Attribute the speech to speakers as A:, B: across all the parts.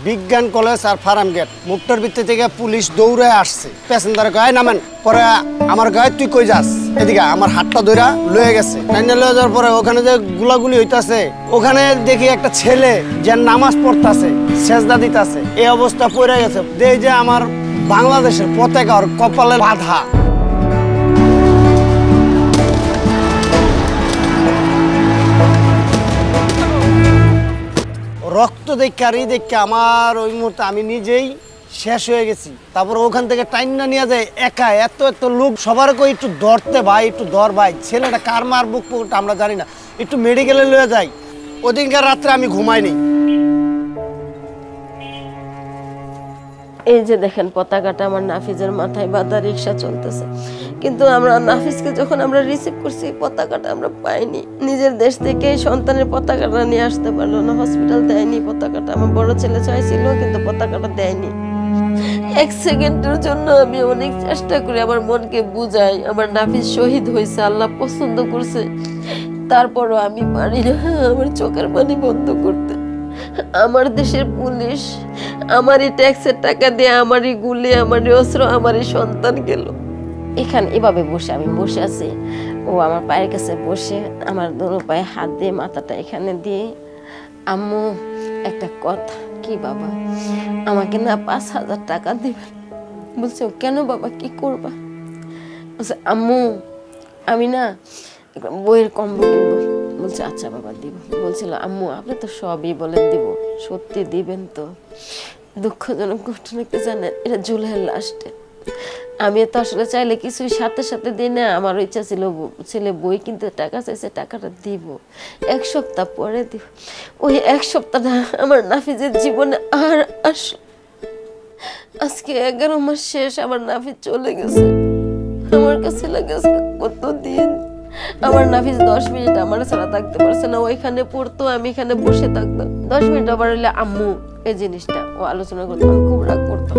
A: বিজ্ঞান কলেজ আর farm gate মুক্তর ভিতর থেকে পুলিশ দৌড়ে আসছে প্যাসেঞ্জার গায়ে নামেন পরে আমার গায়ে তুই কই যাস এদিকে আমার হাতটা ধইরা লয়ে গেছে টাইনা লয়ে যাওয়ার পরে ওখানে যে গুলাগুলি হইতাছে ওখানে দেখি একটা ছেলে যে নামাজ পড়তাছে সেজদা দিতাছে এই অবস্থা পড়ে গেছে দেই যে আমার বাংলাদেশের পতাকা আর কপালে বাঁধা রক্ত দেখে আমার ওই মুহূর্তে আমি নিজেই শেষ হয়ে গেছি তারপর ওখান থেকে টাইনা নিয়ে যায় একা এত লোক সবার কই একটু ধরতে ভাই একটু ধর ভাই ছেলেটা কার মার বুক পুকুরটা আমরা জানি না একটু মেডিকেলে লয়ে যাই ওদিনকার রাত্রে আমি ঘুমাইনি
B: এই যে দেখেন পতাকাটা আমার নাফিজের মাথায় বাঁধা রিক্সা চলতেছে কিন্তু আমরা নাফিজকে যখন আমরা রিসিভ করছি পতাকাটা আমরা পাইনি নিজের দেশ থেকে সন্তানের পতাকাটা নিয়ে আসতে পারলো না হসপিটাল দেয়নি পতাকাটা আমার বড় ছেলে চাইছিল কিন্তু পতাকাটা দেয়নি এক সেকেন্ডের জন্য আমি অনেক চেষ্টা করি আমার মনকে বুঝাই আমার নাফিজ শহীদ হয়েছে আল্লাহ পছন্দ করছে তারপরও আমি পারি না আমার চোখের পানি বন্ধ করতে আমার দেশের পুলিশ আমারই ট্যাক্সের টাকা দিয়ে আমারই গুলি আমারই অস্ত্র আমারই সন্তান গেল এখানে এভাবে বসে আমি বসে আছি ও আমার পায়ের কাছে বসে আমার দোনো পায়ে হাত দিয়ে মাথাটা এখানে দিয়ে আম্মু একটা কথা কি বাবা আমাকে না 5,000 টাকা দিবেন বলছে কেন বাবা কি করবা বলছে আম্মু আমি না বইয়ের কম্বো কিনবো বলছে আচ্ছা বাবা দিব বলছিল আম্মু আপনি তো সবই বলেন দিব সত্যি দিবেন তো দুঃখজনক ঘটনা কি জানেন এটা জুলাইয়ের লাস্টে আমি তো আসলে চাইলে কিছুই সাথে সাথে দিই না আমার ইচ্ছা ছিল ছেলে বই কিনতে টাকা চাইছে টাকাটা দিব 1 সপ্তাহ পরে দিব ওই 1 সপ্তাহটা আমার নাফিজের জীবনে আর আজকে 11 মাস শেষ আমার নাফিজ চলে গেছে আমার কাছে লাগে কতদিন আমার নাফিজ 10 মিনিট আমার ছাড়া থাকতে পারছে না ওইখানে পড়তো আমি এখানে বসে থাকতাম 10 মিনিট আবার হইলে আম্মু এই জিনিসটা ও আলোচনা করতো আমি খুব রাগ করতাম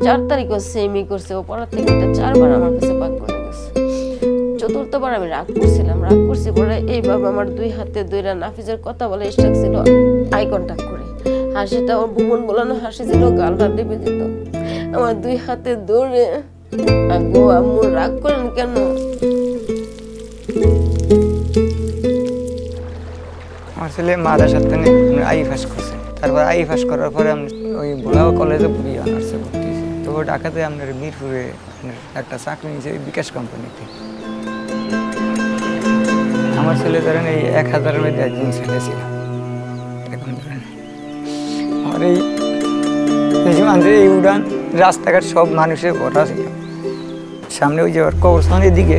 B: 4 তারিখও সেমই করছে ও পড়ার থেকে এটা 4 বার আমার কাছে পাক করে গেছে 4th বার আমি রাগ করছি পরে এইভাবে আমার 2 হাতে ধরে নাফিজের কথা বলে স্ট্রাক ছিল আই কন্টাক্ট করে হাসিটা ওর ভুবন বলানো হাসি ছিল গালটা টিপে দিত আমার 2 হাতে ধরে গো আম্মু রাগ করেন কেন
C: আমার ছেলে মাদ্রাসাতে আই পাস করছে তারপর আই পাস করার পরে আমি ওই ভোলা কলেজে পড়ি অনার্সে ভর্তি হয়েছি তো ঢাকাতে আপনার মিরপুরে একটা চাকরি নিয়েছে বিকাশ কোম্পানিতে আমার ছেলে ধরেন এই 1000-এর মধ্যে একজন ছেলে ছিল এখন ধরেন আমার এই উড়ান রাস্তাঘাট সব মানুষের ভরা ছিল সামনে ওই যে কবরস্থানের দিকে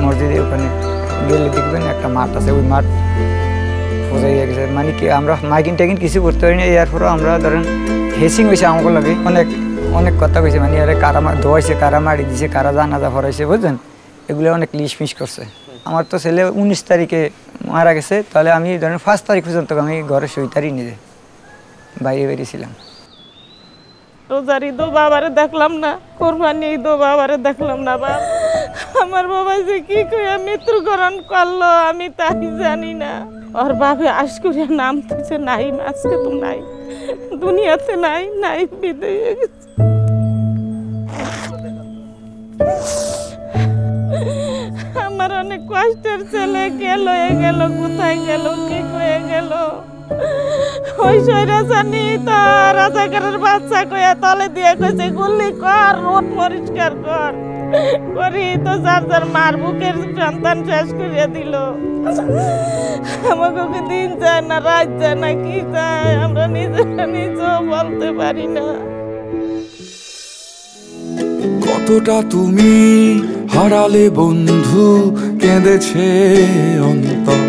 C: মসজিদের ওখানে গেলে দেখবেন একটা মাঠ আছে ওই মাঠ বোঝাই গেছে মানে কি আমরা মাইকিং টাইকিং কিছু করতে পারি না এরপরও আমরা ধরেন হেসিং হয়েছে আমাকে লাগে অনেক কথা কইছে মানে আরে কারা ধোয়াইছে কারা মারি দিছে কারা জানাজা ভরাইছে বুঝলেন এগুলো অনেক লিশমিশ করছে আমার তো ছেলে 19 তারিখে মারা গেছে তাহলে আমি ধরেন 5 তারিখ পর্যন্ত আমি ঘরে সইতারি নিজে বাইরে বেরিয়েছিলাম
D: রোজার ঈদও বাবারে দেখলাম না কোরবানি ঈদও বাবারে দেখলাম না বাবা আমার বাবা যে কি করে মৃত্যুবরণ করলো আমি তাই জানি না ওর বাবা আজকে নাম তুলছে নাই আজকে তো নাই দুনিয়াতে নাই বিদায় হয়ে গেছে আমার অনেক কষ্টের ছেলে গেল কোথায় গেল কি হয়ে গেল ওই সৈরাচানি তো রাজাকারের বাচ্চা কয়ে তলে দিয়ে কইছে গুলি কর রোড পরিষ্কার করি তো যার মার বুকের সন্তান শেষ করে দিল আমাকে দিন যায় না রাত যায় না কি যায় আমরা নিজেও বলতে পারি না
E: কতটা তুমি হারালে বন্ধু কেঁদেছে অন্তর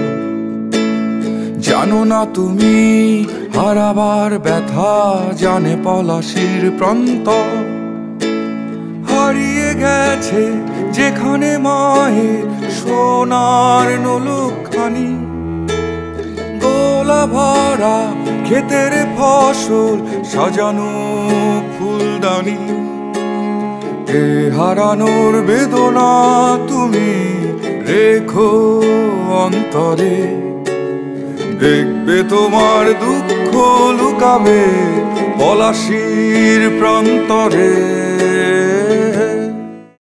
E: জানো না তুমি হারাবার ব্যথা জানে পলাশির প্রান্ত হারিয়ে গেছে যেখানে মায়ের সোনার নলুকখানি দোলা ভরা ক্ষেতের ফসল সাজানো ফুলদানি এ হারানোর বেদনা তুমি রেখো অন্তরে দেখবে তোমার দুঃখ লুকাবে পলাশির প্রান্তরে।